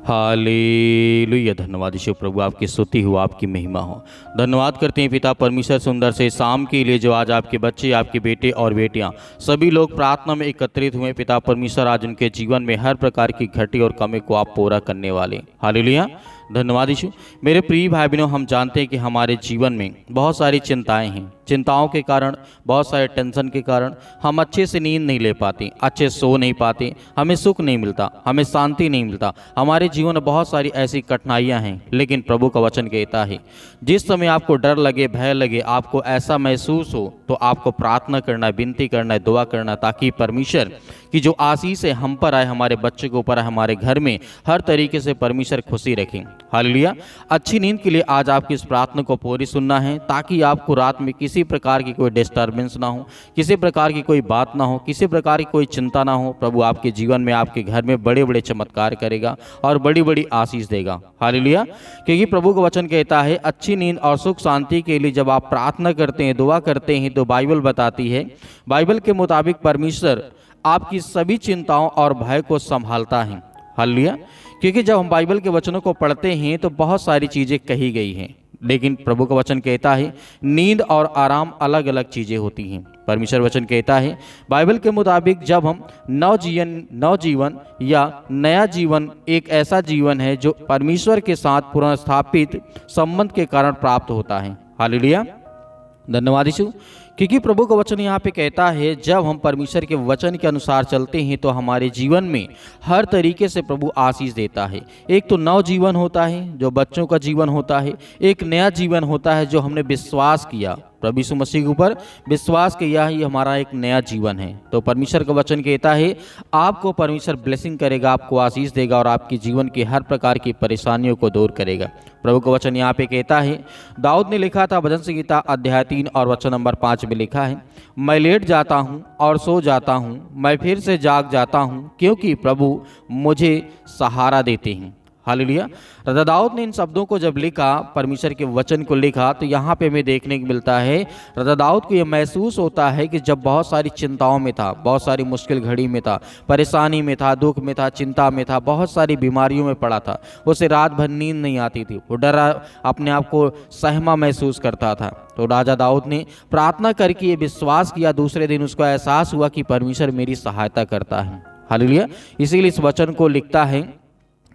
Hallelujah. धन्यवाद यीशु प्रभु, आपकी स्तुति हो, आपकी महिमा हो। धन्यवाद करते हैं पिता परमेश्वर सुंदर से शाम के लिए, जो आज आपके बच्चे, आपके बेटे और बेटियां सभी लोग प्रार्थना में एकत्रित हुए। पिता परमेश्वर, आज उनके जीवन में हर प्रकार की घटी और कमी को आप पूरा करने वाले। हालेलुया। धन्यवाद यीशु। मेरे प्रिय भाई बहनों, हम जानते हैं कि हमारे जीवन में बहुत सारी चिंताएं हैं। चिंताओं के कारण, बहुत सारे टेंशन के कारण हम अच्छे से नींद नहीं ले पाते, अच्छे सो नहीं पाते, हमें सुख नहीं मिलता, हमें शांति नहीं मिलता। हमारे जीवन में बहुत सारी ऐसी कठिनाइयां हैं। लेकिन प्रभु का वचन कहता है, जिस समय आपको डर लगे, भय लगे, आपको ऐसा महसूस हो, तो आपको प्रार्थना करना है, विनती करना है, दुआ करना है, ताकि परमेश्वर की जो आशीष है हम पर आए, हमारे बच्चे के ऊपर आए, हमारे घर में हर तरीके से परमेश्वर खुशी रखें। हालेलुया। अच्छी नींद के लिए आज आपकी इस प्रार्थना को पूरी सुनना है, ताकि आपको रात में किसी प्रकार की कोई डिस्टर्बेंस ना हो, किसी प्रकार की कोई बात ना हो, किसी प्रकार की कोई चिंता ना हो। प्रभु आपके जीवन में, आपके घर में बड़े बड़े चमत्कार करेगा और बड़ी बड़ी आशीष देगा। हालेलुया। क्योंकि प्रभु का वचन कहता है, अच्छी नींद और सुख शांति के लिए जब आप प्रार्थना करते हैं, दुआ करते हैं, तो बाइबल बताती है, बाइबल के मुताबिक परमेश्वर आपकी सभी चिंताओं और भय को संभालता है। हालेलुया। क्योंकि जब हम बाइबल के वचनों को पढ़ते हैं तो बहुत सारी चीज़ें कही गई हैं, लेकिन प्रभु का वचन कहता है नींद और आराम अलग अलग चीज़ें होती हैं। परमेश्वर वचन कहता है बाइबल के मुताबिक, जब हम नवजीवन या नया जीवन एक ऐसा जीवन है जो परमेश्वर के साथ पुनर्स्थापित संबंध के कारण प्राप्त होता है। हालेलुया। धन्यवाद यीशु। क्योंकि प्रभु का वचन यहाँ पे कहता है, जब हम परमेश्वर के वचन के अनुसार चलते हैं तो हमारे जीवन में हर तरीके से प्रभु आशीष देता है। एक तो नव जीवन होता है जो बच्चों का जीवन होता है, एक नया जीवन होता है जो हमने विश्वास किया, प्रभु यीशु मसीह के ऊपर विश्वास किया, ही हमारा एक नया जीवन है। तो परमेश्वर का वचन कहता है आपको परमेश्वर ब्लेसिंग करेगा, आपको आशीष देगा और आपके जीवन की हर प्रकार की परेशानियों को दूर करेगा। प्रभु का वचन यहाँ पे कहता है, दाऊद ने लिखा था, भजन संहिता अध्याय 3 और वचन नंबर 5 में लिखा है, मैं लेट जाता हूँ और सो जाता हूँ, मैं फिर से जाग जाता हूँ, क्योंकि प्रभु मुझे सहारा देते हैं। हालेलुया। राजा दाऊद ने इन शब्दों को जब लिखा, परमेश्वर के वचन को लिखा, तो यहाँ पे हमें देखने को मिलता है राजा दाऊद को यह महसूस होता है कि जब बहुत सारी चिंताओं में था, बहुत सारी मुश्किल घड़ी में था, परेशानी में था, दुख में था, चिंता में था, बहुत सारी बीमारियों में पड़ा था, उसे रात भर नींद नहीं आती थी, वो डरा, अपने आप को सहमा महसूस करता था। तो राजा दाऊद ने प्रार्थना करके ये विश्वास किया, दूसरे दिन उसको एहसास हुआ कि परमेश्वर मेरी सहायता करता है। हालेलुया। इसीलिए इस वचन को लिखता है,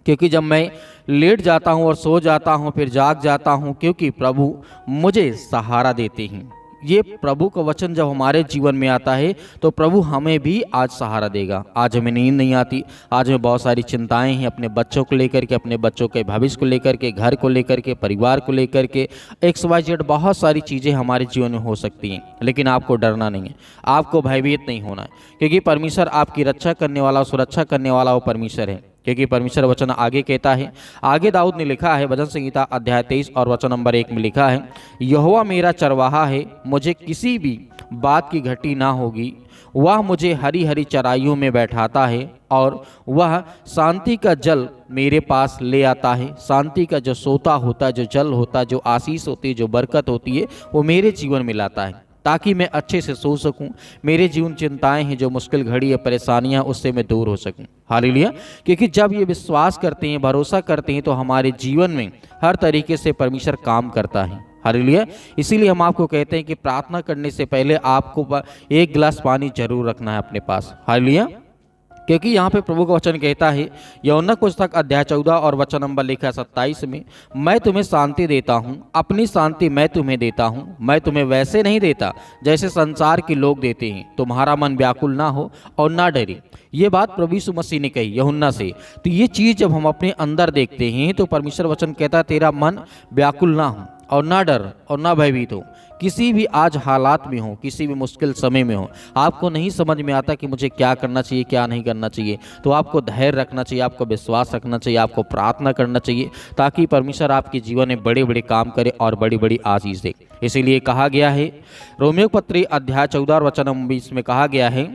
क्योंकि जब मैं लेट जाता हूँ और सो जाता हूँ, फिर जाग जाता हूँ, क्योंकि प्रभु मुझे सहारा देते हैं। ये प्रभु का वचन जब हमारे जीवन में आता है तो प्रभु हमें भी आज सहारा देगा। आज हमें नींद नहीं आती, आज हमें बहुत सारी चिंताएं हैं, अपने बच्चों को लेकर के, अपने बच्चों के भविष्य को लेकर के, घर को लेकर के, परिवार को लेकर के, XYZ बहुत सारी चीज़ें हमारे जीवन में हो सकती हैं। लेकिन आपको डरना नहीं है, आपको भयभीत नहीं होना है, क्योंकि परमेश्वर आपकी रक्षा करने वाला, सुरक्षा करने वाला वो परमेश्वर है। क्योंकि परमेश्वर वचन आगे कहता है, आगे दाऊद ने लिखा है, भजन संहिता अध्याय 23 और वचन नंबर 1 में लिखा है, यहोवा मेरा चरवाहा है, मुझे किसी भी बात की घटी ना होगी, वह मुझे हरी हरी चराइयों में बैठाता है और वह शांति का जल मेरे पास ले आता है। शांति का जो सोता होता है, जो जल होता है, जो आशीष होती है, जो बरकत होती है, वो मेरे जीवन में लाता है, ताकि मैं अच्छे से सो सकूं, मेरे जीवन चिंताएं हैं, जो मुश्किल घड़ी है, परेशानियां, उससे मैं दूर हो सकूं। हालेलुया। क्योंकि जब ये विश्वास करते हैं, भरोसा करते हैं, तो हमारे जीवन में हर तरीके से परमेश्वर काम करता है। हालेलुया। इसीलिए हम आपको कहते हैं कि प्रार्थना करने से पहले आपको एक गिलास पानी जरूर रखना है अपने पास। हालेलुया। क्योंकि यहाँ पे प्रभु का वचन कहता है, यूहन्ना पुस्तक अध्याय 14 और वचन नंबर लिखा 27 में, मैं तुम्हें शांति देता हूँ, अपनी शांति मैं तुम्हें देता हूँ, मैं तुम्हें वैसे नहीं देता जैसे संसार के लोग देते हैं, तुम्हारा मन व्याकुल ना हो और ना डरे। ये बात प्रभु यीशु मसीह ने कही यूहन्ना से। तो ये चीज़ जब हम अपने अंदर देखते हैं तो परमेश्वर वचन कहता है, तेरा मन व्याकुल ना हो और ना डर और ना भयभीत हो। किसी भी आज हालात में हो, किसी भी मुश्किल समय में हो, आपको नहीं समझ में आता कि मुझे क्या करना चाहिए, क्या नहीं करना चाहिए, तो आपको धैर्य रखना चाहिए, आपको विश्वास रखना चाहिए, आपको प्रार्थना करना चाहिए, ताकि परमेश्वर आपके जीवन में बड़े बड़े काम करे और बड़ी बड़ी आशीष दे। इसीलिए कहा गया है, रोमियो पत्री अध्याय 14 वचन 20 में कहा गया है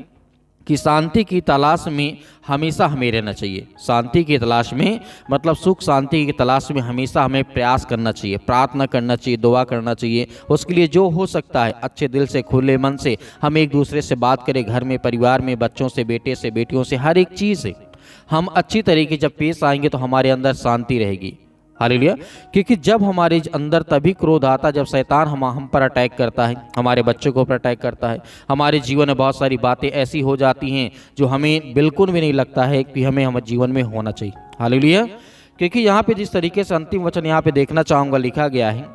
कि शांति की तलाश में हमेशा हमें रहना चाहिए। शांति की तलाश में मतलब सुख शांति की तलाश में हमेशा हमें प्रयास करना चाहिए, प्रार्थना करना चाहिए, दुआ करना चाहिए। उसके लिए जो हो सकता है अच्छे दिल से, खुले मन से हम एक दूसरे से बात करें, घर में, परिवार में, बच्चों से, बेटे से, बेटियों से, हर एक चीज़ से हम अच्छी तरीके जब पेश आएंगे तो हमारे अंदर शांति रहेगी। हालेलुया। क्योंकि जब हमारे अंदर तभी क्रोध आता जब शैतान हम पर अटैक करता है, हमारे बच्चों को पर अटैक करता है। हमारे जीवन में बहुत सारी बातें ऐसी हो जाती हैं जो हमें बिल्कुल भी नहीं लगता है कि हमें हमारे जीवन में होना चाहिए। हालेलुया। क्योंकि यहाँ पे जिस तरीके से अंतिम वचन यहाँ पे देखना चाहूँगा लिखा गया है,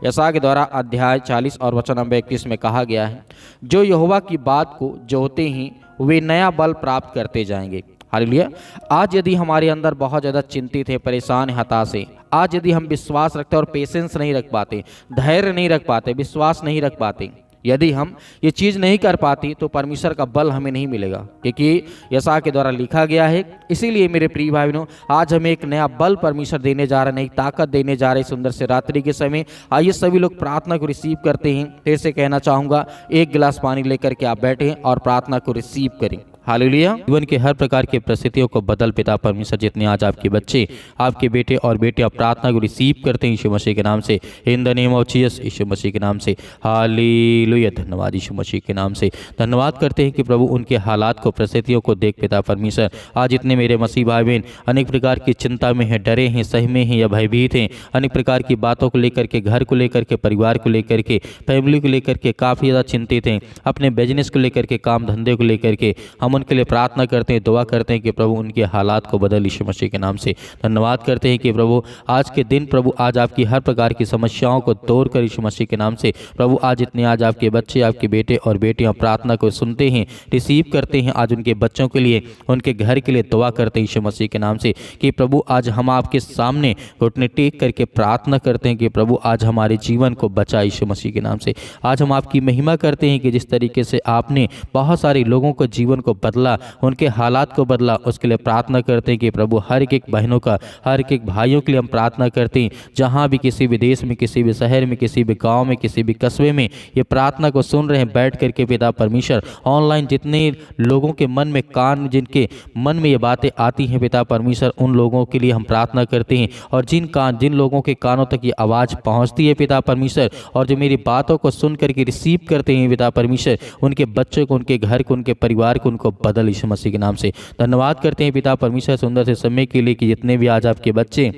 यशायाह के द्वारा अध्याय 40 और वचन नंबर 21 में कहा गया है, जो यहोवा की बात को जोहते ही वे नया बल प्राप्त करते जाएंगे। हालेलुया। आज यदि हमारे अंदर बहुत ज़्यादा चिंतित है, परेशान है, हताश है, आज यदि हम विश्वास रखते और पेशेंस नहीं रख पाते, धैर्य नहीं रख पाते, विश्वास नहीं रख पाते, यदि हम ये चीज़ नहीं कर पाती तो परमेश्वर का बल हमें नहीं मिलेगा। क्योंकि यशायाह के द्वारा लिखा गया है। इसीलिए मेरे प्रिय भाई बहनों, आज हमें एक नया बल परमेश्वर देने जा रहा है, नई ताकत देने जा रहे हैं सुंदर से रात्रि के समय। आइए सभी लोग प्रार्थना को रिसीव करते हैं। फिर से कहना चाहूँगा, एक गिलास पानी लेकर के आप बैठें और प्रार्थना को रिसीव करें। हालेलुया। जीवन के हर प्रकार की परिस्थितियों को बदल पिता परमेश्वर, जितने आज आपके बच्चे, आपके बेटे और बेटियां प्रार्थना को रिसीव करते हैं यीशु मसीह के नाम से, in the name of Jesus, Yeshu Masih के नाम से। हालेलुया। धन्यवाद यीशु मसीह के नाम से। धन्यवाद करते हैं कि प्रभु उनके हालात को, परिस्थितियों को देख पिता परमेश्वर, आज इतने मेरे मसीह भाई बहन अनेक प्रकार की चिंता में हैं, डरे हैं, सहमे हैं या भयभीत हैं, अनेक प्रकार की बातों को लेकर के, घर को लेकर के, परिवार को लेकर के, फैमिली को लेकर के काफ़ी ज़्यादा चिंतित हैं, अपने बिजनेस को लेकर के, काम धंधे को लेकर के। हम उनके लिए प्रार्थना करते हैं, दुआ करते हैं कि प्रभु उनके हालात को बदल यीशु मसीह के नाम से। धन्यवाद करते हैं कि प्रभु आज के दिन, प्रभु आज आपकी हर प्रकार की समस्याओं को तोड़ कर यीशु मसीह के नाम से, प्रभु आज इतने आज आपके बच्चे, आपके बेटे और बेटियां प्रार्थना को सुनते हैं, रिसीव करते हैं। आज उनके बच्चों के लिए, उनके घर के लिए दुआ करते हैं यीशु मसीह के नाम से कि प्रभु आज हम आपके सामने घुटने टेक करके प्रार्थना करते हैं कि प्रभु आज हमारे जीवन को बचा यीशु मसीह के नाम से। आज हम आपकी महिमा करते हैं कि जिस तरीके से आपने बहुत सारे लोगों को जीवन को बदला, उनके हालात को बदला, उसके लिए प्रार्थना करते हैं कि प्रभु हर एक बहनों का, हर एक भाइयों के लिए हम प्रार्थना करते हैं, जहाँ भी किसी भी देश में, किसी भी शहर में, किसी भी गांव में, किसी भी कस्बे में ये प्रार्थना को सुन रहे हैं बैठ करके पिता परमेश्वर, ऑनलाइन जितने लोगों के मन में कान, जिनके मन में ये बातें आती हैं पिता परमेश्वर, उन लोगों के लिए हम प्रार्थना करते हैं। और जिन लोगों के कानों तक ये आवाज़ पहुँचती है पिता परमेश्वर, और जो मेरी बातों को सुन करके रिसीव करते हैं पिता परमेश्वर, उनके बच्चों को, उनके घर को, उनके परिवार को, उनको बदल यीशु मसीह के नाम से। धन्यवाद करते हैं पिता परमेश्वर सुंदर से समय के लिए कि जितने भी आज आपके बच्चे,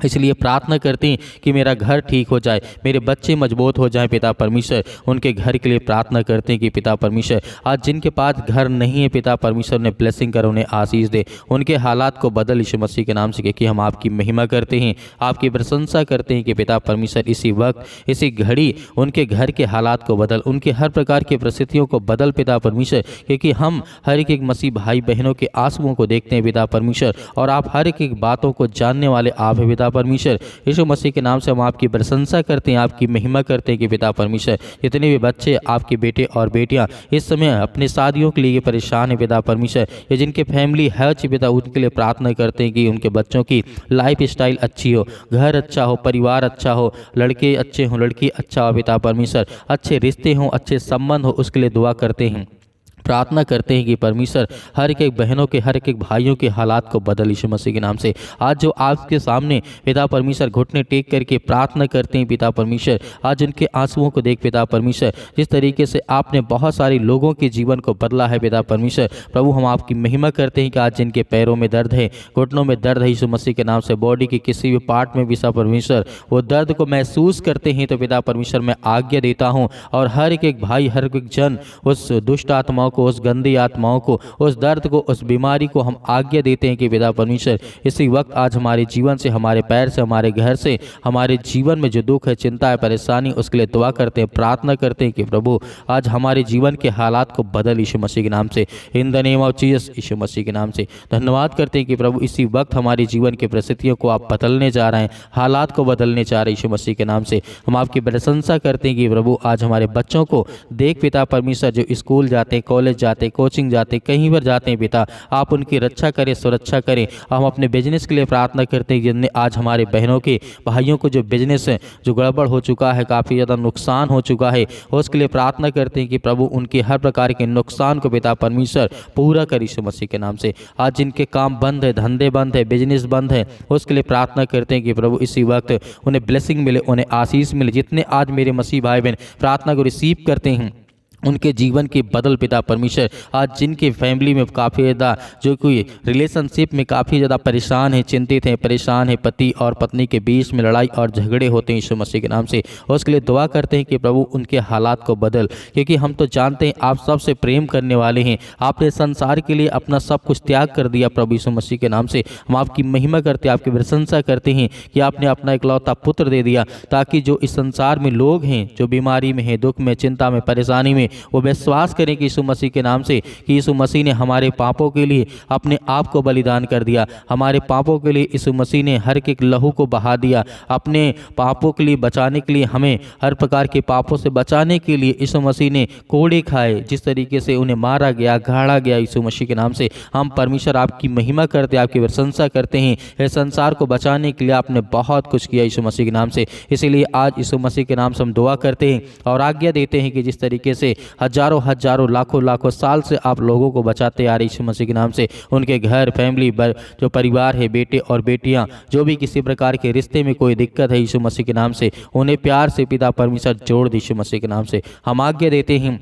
इसलिए प्रार्थना करते हैं कि मेरा घर ठीक हो जाए, मेरे बच्चे मजबूत हो जाएं पिता परमेश्वर, उनके घर के लिए प्रार्थना करते हैं कि पिता परमेश्वर आज जिनके पास घर नहीं है पिता परमेश्वर ने ब्लेसिंग कर, उन्हें आशीष दे, उनके हालात को बदल यीशु मसीह के नाम से। क्योंकि हम आपकी महिमा करते हैं, आपकी प्रशंसा करते हैं कि पिता परमेश्वर इसी वक्त, इसी घड़ी उनके घर के हालात को बदल, उनके हर प्रकार की परिस्थितियों को बदल पिता परमेश्वर। क्योंकि हम हर एक मसीह भाई बहनों के आंसुओं को देखते हैं पिता परमेश्वर, और आप हर एक बातों को जानने वाले आप हैं पिता परमेश्वर। यीशु मसीह के नाम से हम आपकी प्रशंसा करते हैं, आपकी महिमा करते हैं कि पिता परमेश्वर जितने भी बच्चे, आपके बेटे और बेटियां इस समय अपने शादियों के लिए परेशान है पिता परमेश्वर, या जिनके फैमिली है पिता, उनके लिए प्रार्थना करते हैं कि उनके बच्चों की लाइफ स्टाइल अच्छी हो, घर अच्छा हो, परिवार अच्छा हो, लड़के अच्छे हों, लड़की अच्छा हो पिता परमेश्वर, अच्छे रिश्ते हों, अच्छे संबंध हो, उसके लिए दुआ करते हैं, प्रार्थना करते हैं कि परमेश्वर हर एक बहनों के, हर एक भाइयों के हालात को बदल यीशु मसीह के नाम से। आज जो आपके सामने पिता परमेश्वर घुटने टेक करके प्रार्थना करते हैं पिता परमेश्वर, आज उनके आंसुओं को देख पिता परमेश्वर, जिस तरीके से आपने बहुत सारे लोगों के जीवन को बदला है पिता परमेश्वर, प्रभु हम आपकी महिमा करते हैं कि आज जिनके पैरों में दर्द है, घुटनों में दर्द है यीशु मसीह के नाम से, बॉडी के किसी भी पार्ट में पिता परमेश्वर वो दर्द को महसूस करते हैं, तो पिता परमेश्वर मैं आज्ञा देता हूँ और हर एक भाई, हर एक जन उस दुष्ट आत्माओं को, उस गंदी आत्माओं को, उस दर्द को, उस बीमारी को हम आज्ञा देते हैं कि पिता परमेश्वर इसी वक्त आज हमारे जीवन से, हमारे पैर से, हमारे घर से, हमारे जीवन में जो दुख है, चिंता है, परेशानी, उसके लिए दुआ करते हैं, प्रार्थना करते हैं कि प्रभु आज हमारे जीवन के हालात को बदल यीशु मसीह के नाम से, in the name of Jesus, Yeshu Masih के नाम से। धन्यवाद करते हैं कि प्रभु इसी वक्त हमारे जीवन के परिस्थितियों को आप बदलने जा रहे हैं, हालात को बदलने जा रहे हैं यीशु मसीह के नाम से। हम आपकी प्रशंसा करते हैं कि प्रभु आज हमारे बच्चों को देख पिता परमेश्वर, जो स्कूल जाते, कॉलेज जाते, कोचिंग जाते, कहीं पर जाते हैं पिता, आप उनकी रक्षा करें, सुरक्षा करें। हम अपने बिजनेस के लिए प्रार्थना करते हैं जिनने आज हमारे बहनों के, भाइयों को जो बिजनेस है, जो गड़बड़ हो चुका है, काफ़ी ज़्यादा नुकसान हो चुका है, उसके लिए प्रार्थना करते हैं कि प्रभु उनके हर प्रकार के नुकसान को पिता परमेश्वर पूरा कर यीशु मसीह के नाम से। आज जिनके काम बंद है, धंधे बंद है, बिजनेस बंद है, उसके लिए प्रार्थना करते हैं कि प्रभु इसी वक्त उन्हें ब्लेसिंग मिले, उन्हें आशीष मिले। जितने आज मेरे मसीह भाई बहन प्रार्थना को रिसीव करते हैं, उनके जीवन के बदल पिता परमेश्वर। आज जिनके फैमिली में काफ़ी ज़्यादा जो कोई रिलेशनशिप में काफ़ी ज़्यादा परेशान है, चिंतित हैं, परेशान है, पति और पत्नी के बीच में लड़ाई और झगड़े होते हैं यीशु मसीह के नाम से, और उसके लिए दुआ करते हैं कि प्रभु उनके हालात को बदल, क्योंकि हम तो जानते हैं आप सबसे प्रेम करने वाले हैं। आपने संसार के लिए अपना सब कुछ त्याग कर दिया प्रभु यीशु मसीह के नाम से। हम आपकी महिमा करते हैं, आपकी प्रशंसा करते हैं कि आपने अपना इकलौता पुत्र दे दिया, ताकि जो इस संसार में लोग हैं जो बीमारी में हैं, दुख में, चिंता में, परेशानी में, वो विश्वास करें कि यीशु मसीह के नाम से कि यीशु मसीह ने हमारे पापों के लिए अपने आप को बलिदान कर दिया। हमारे पापों के लिए यीशु मसीह ने हर एक लहू को बहा दिया। अपने पापों के लिए बचाने के लिए, हमें हर प्रकार के पापों से बचाने के लिए यीशु मसीह ने कोड़े खाए। जिस तरीके से उन्हें मारा गया, गाड़ा गया यीशु मसीह के नाम से, हम परमेश्वर आपकी महिमा करते, आपकी प्रशंसा करते हैं। इस संसार को बचाने के लिए आपने बहुत कुछ किया यीशु मसीह के नाम से। इसीलिए आज यीशु मसीह के नाम से हम दुआ करते हैं और आज्ञा देते हैं कि जिस तरीके से हजारों हजारों लाखों लाखों साल से आप लोगों को बचाते आ रहे यीशु मसीह के नाम से, उनके घर, फैमिली, जो परिवार है, बेटे और बेटियां, जो भी किसी प्रकार के रिश्ते में कोई दिक्कत है यीशु मसीह के नाम से, उन्हें प्यार से पिता परमेश्वर जोड़ दे यीशु मसीह के नाम से। हम आज्ञा देते हैं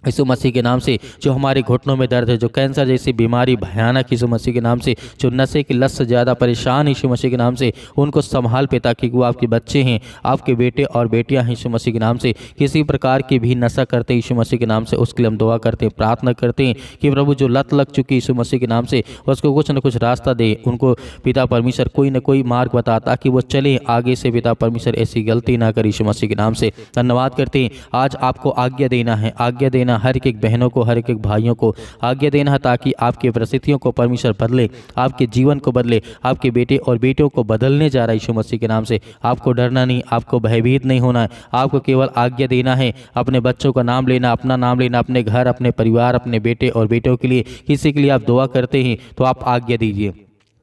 यीशु मसीह के नाम से, जो हमारे घुटनों में दर्द है, जो कैंसर जैसी बीमारी भयानक यीशु मसीह के नाम से, जो नशे की लत से ज़्यादा परेशान यीशु मसीह के नाम से, उनको संभाल पे, ताकि वो आपके बच्चे हैं, आपके बेटे और बेटियां हैं यीशु मसीह के नाम से, किसी प्रकार की भी नशा करते यीशु मसीह के नाम से, उसके लिए हम दुआ करते हैं, प्रार्थना करते हैं कि प्रभु जो लत लग चुकी यीशु मसीह के नाम से, उसको कुछ न कुछ रास्ता दे, उनको पिता परमेश्वर कोई न कोई मार्ग बता, ताकि वो चले आगे से। पिता परमेश्वर ऐसी गलती ना करे यीशु मसीह के नाम से। धन्यवाद करते हैं। आज आपको आज्ञा देना है, आज्ञा देना हर एक बहनों को, हर एक भाइयों को आज्ञा देना है, ताकि आपकी परिस्थितियों को परमेश्वर बदले, आपके जीवन को बदले, आपके बेटे और बेटियों को बदलने जा रहा है यीशु मसीह के नाम से। आपको डरना नहीं, आपको भयभीत नहीं होना है, आपको केवल आज्ञा देना है, अपने बच्चों का नाम लेना, अपना नाम लेना, अपने घर, अपने परिवार, अपने बेटे और बेटियों के लिए, किसी के लिए आप दुआ करते हैं तो आप आज्ञा दीजिए,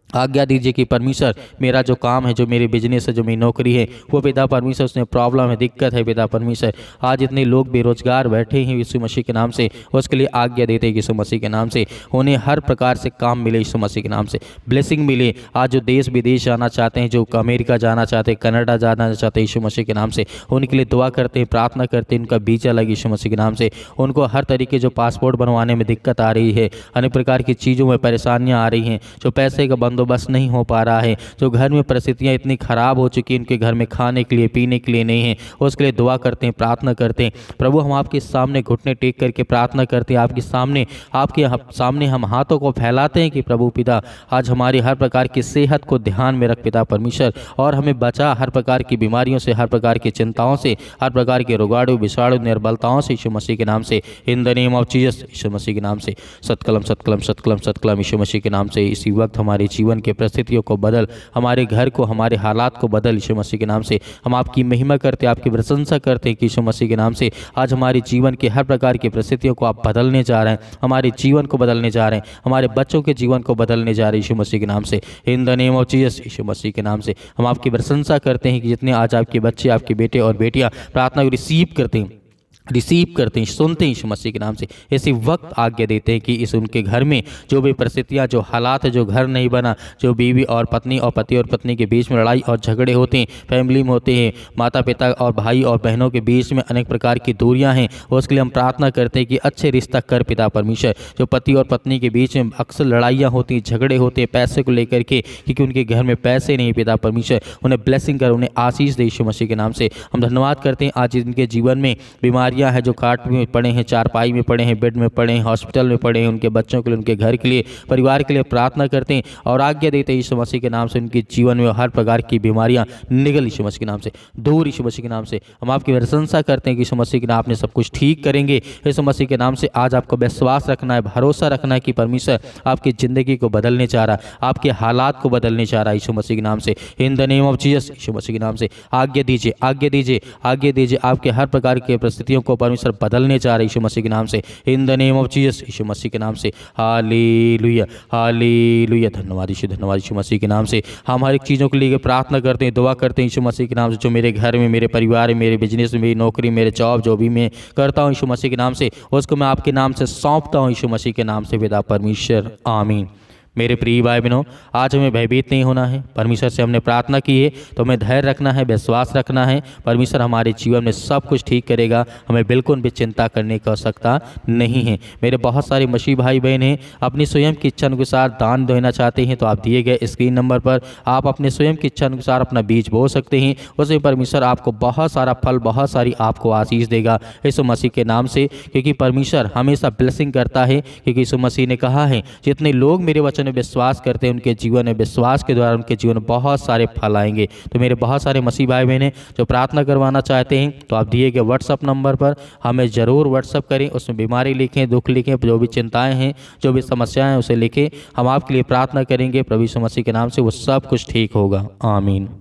आज्ञा दीजिए कि परमेश्वर मेरा जो काम है, जो मेरी बिजनेस है, जो मेरी नौकरी है, वो पिता परमेश्वर उसमें प्रॉब्लम है, दिक्कत है पिता परमेश्वर। आज इतने लोग बेरोजगार बैठे हैं यीशु मसीह के नाम से, उसके लिए आज्ञा देते हैं यीशु मसीह के नाम से, उन्हें हर प्रकार से काम मिले यीशु मसीह के नाम से, ब्लेसिंग मिले। आज जो देश विदेश जाना चाहते हैं, जो अमेरिका जाना चाहते हैं, कनाडा जाना चाहते हैं यीशु मसीह के नाम से, उनके लिए दुआ करते हैं, प्रार्थना करते हैं, उनका वीजा लगे यीशु मसीह के नाम से। उनको हर तरीके जो पासपोर्ट बनवाने में दिक्कत आ रही है, अनेक प्रकार की चीज़ों में परेशानियाँ आ रही हैं, जो पैसे का बंदोबस्त नहीं हो पा रहा है, जो घर में परिस्थितियां इतनी खराब हो चुकी हैं, उनके घर में खाने के लिए, पीने के लिए नहीं है, उसके लिए दुआ करते हैं, प्रार्थना करते हैं। प्रभु हम आपके सामने घुटने टेक करके प्रार्थना करते हैं, आपके सामने हम हाथों को फैलाते हैं कि प्रभु पिता आज हमारी हर प्रकार की सेहत को ध्यान में रख पिता परमेश्वर, और हमें बचा हर प्रकार की बीमारियों से, हर प्रकार की चिंताओं से, हर प्रकार के रोगाणु, विषाणु, निर्बलताओं से यीशु मसीह के नाम से, in the name of Jesus Yeshu Masih के नाम से। सत्कलम सत्कलम सत्कलम सत्कलम यीशु मसीह के नाम से। इसी वक्त हमारे जीवन के परिस्थितियों को बदल, हमारे घर को, हमारे हालात को बदल यीशु मसीह के नाम से। हम आपकी महिमा करते, आपकी प्रशंसा करते हैं कि यीशु मसीह के नाम से आज हमारे जीवन के हर प्रकार की परिस्थितियों को आप बदलने जा रहे हैं, हमारे जीवन को बदलने जा रहे हैं, हमारे बच्चों के जीवन को बदलने जा रहे हैं यीशु मसीह के नाम से, in the name of Jesus Yeshu Masih के नाम से। हम आपकी प्रशंसा करते हैं कि जितने आज आपके बच्चे, आपके बेटे और बेटियां प्रार्थना को रिसीव करते हैं, सुनते हैं यीशु मसीह के नाम से, इसी वक्त आज्ञा देते हैं कि इस उनके घर में जो भी परिस्थितियां, जो हालात है, जो घर नहीं बना, जो बीवी और पत्नी और पति और पत्नी के बीच में लड़ाई और झगड़े होते हैं, फैमिली में होते हैं, माता पिता और भाई और बहनों के बीच में अनेक प्रकार की दूरियां हैं, उसके लिए हम प्रार्थना करते हैं कि अच्छे रिश्ता कर पिता परमेश्वर। जो पति और पत्नी के बीच में अक्सर लड़ाइयाँ होती हैं, झगड़े होते हैं पैसे को लेकर के, क्योंकि उनके घर में पैसे नहीं, पिता परमेश्वर उन्हें ब्लेसिंग कर, उन्हें आशीष दे यीशु मसीह के नाम से। हम धन्यवाद करते हैं आज इनके जीवन में बीमारियाँ हैं, जो खाट में पड़े हैं, चारपाई में पड़े हैं, बेड में पड़े हैं, हॉस्पिटल में पड़े हैं, उनके बच्चों के लिए, उनके घर के लिए, परिवार के लिए प्रार्थना करते हैं और आज्ञा देते हैं यीशु मसीह के नाम से उनके जीवन में हर प्रकार की बीमारियां निकल यीशु मसीह के नाम से दूर, यीशु मसीह के नाम से। हम आपकी प्रशंसा करते हैं कि यीशु मसीह के नाम आपने सब कुछ ठीक करेंगे। यीशु मसीह के नाम से आज आपको विश्वास रखना है, भरोसा रखना है कि परमेश्वर आपकी ज़िंदगी को बदलने चाह रहा है, आपके हालात को बदलने चाह रहा है यीशु मसीह के नाम से, in the name of Jesus Yeshu Masih के नाम से। आज्ञा दीजिए, आज्ञा दीजिए, आज्ञा दीजिए, आपके हर प्रकार की परिस्थितियों को परमेश्वर बदलने चाह रहे यीशु मसीह के नाम से, in the name of Jesus Yeshu Masih के नाम से। Hallelujah, hallelujah. धन्यवाद यीशु, धन्यवाद यीशु मसीह के नाम से। हम हर एक चीज़ों के लिए प्रार्थना करते हैं, दुआ करते हैं यीशु मसीह के नाम से। जो मेरे घर में, मेरे परिवार में, मेरे बिजनेस में, मेरी नौकरी, मेरे जॉब, जो भी मैं करता हूँ यीशु मसीह के नाम से, उसको मैं आपके नाम से सौंपता हूँ यीशु मसीह के नाम से, पिता परमेश्वर, आमीन। मेरे प्रिय भाई बहनों, आज हमें भयभीत नहीं होना है। परमेश्वर से हमने प्रार्थना की है तो हमें धैर्य रखना है, विश्वास रखना है। परमेश्वर हमारे जीवन में सब कुछ ठीक करेगा, हमें बिल्कुल भी चिंता करने की आवश्यकता नहीं है। मेरे बहुत सारे मसीह भाई बहन हैं, अपनी स्वयं की इच्छा अनुसार दान देना चाहते हैं तो आप दिए गए स्क्रीन नंबर पर आप अपने स्वयं की इच्छा अनुसार अपना बीज बो सकते हैं। उसमें परमेश्वर आपको बहुत सारा फल, बहुत सारी आपको आशीष देगा यीशु मसीह के नाम से, क्योंकि परमेश्वर हमेशा ब्लेसिंग करता है। क्योंकि यीशु मसीह ने कहा है, जितने लोग मेरे वचन में विश्वास करते हैं उनके जीवन में विश्वास के द्वारा उनके जीवन में बहुत सारे फल आएंगे। तो मेरे बहुत सारे मसीह भाई बहन जो प्रार्थना करवाना चाहते हैं तो आप दिए गए व्हाट्सअप नंबर पर हमें ज़रूर व्हाट्सअप करें। उसमें बीमारी लिखें, दुख लिखें, जो भी चिंताएं हैं, जो भी समस्याएं हैं उसे लिखें। हम आपके लिए प्रार्थना करेंगे। प्रभु यीशु मसीह के नाम से वो सब कुछ ठीक होगा। आमीन।